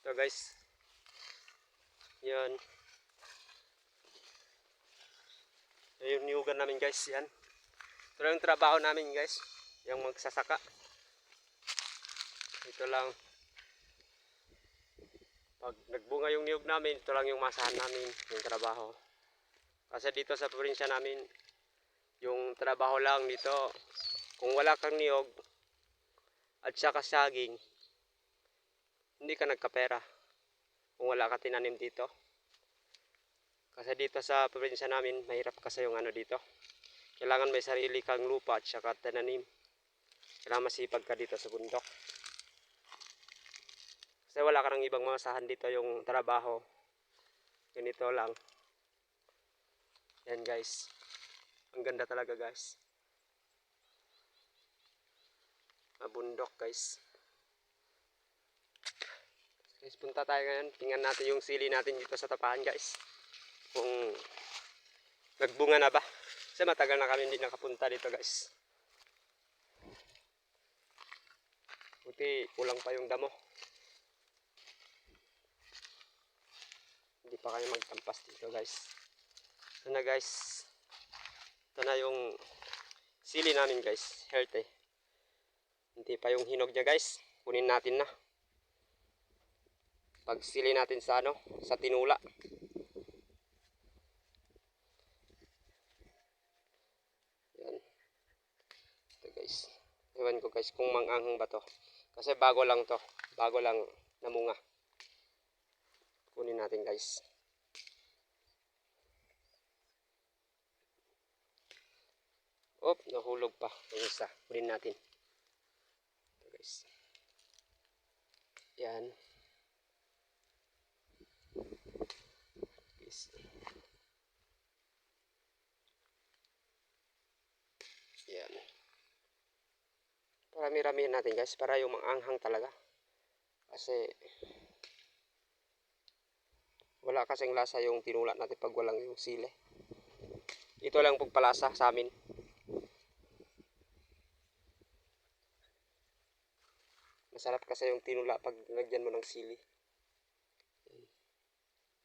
So guys, yan. Yung niyugan namin guys, yan. Ito lang yung trabaho namin guys, yung magsasaka. Ito lang. Pag nagbunga yung niyog namin, ito lang yung masahan namin, yung trabaho. Kasi dito sa probinsya namin, yung trabaho lang dito, kung wala kang niyog at saka saging, hindi ka nagkapera kung wala ka tinanim dito. Kasi dito sa probinsya namin, mahirap kasi yung ano dito. Kailangan may sarili kang lupa at saka tinanim. Kailangan masipag ka dito sa bundok. Kasi wala ka ng ibang masahan dito yung trabaho. Ganito lang. Yan guys. Ang ganda talaga guys. Mabundok guys. Guys, punta tayo ngayon. Tingnan natin yung sili natin dito sa tapahan guys. Kung nagbunga na ba. Kasi matagal na kami hindi nakapunta dito guys. Buti kulang pa yung damo. Hindi pa kayo magtampas dito guys. Ito na guys. Ito na yung sili namin guys. Healthy. Hindi pa yung hinog niya guys. Kunin natin na. Pagsili natin sa ano, sa tinula. Yan. Ito guys. Ewan ko guys kung manganghang ba to. Kasi bago lang to. Bago lang namunga. Kunin natin guys. Op, nahulog pa. Yung isa. Kunin natin. Ito guys. Yan. Guys. Yan. Parami-ramihin natin guys para yung manganghang talaga. Kasi wala kasing lasa yung tinula natin pag walang yung sili. Ito lang pagpalasa sa amin. Masarap kasi yung tinula pag lagyan mo ng sili.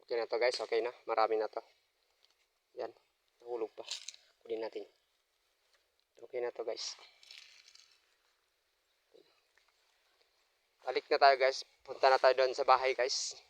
Okay na to guys, okay na. Marami na to. Yan, nahulog pa. Kunin natin. Okay na to guys. Balik na tayo guys. Punta na tayo doon sa bahay guys.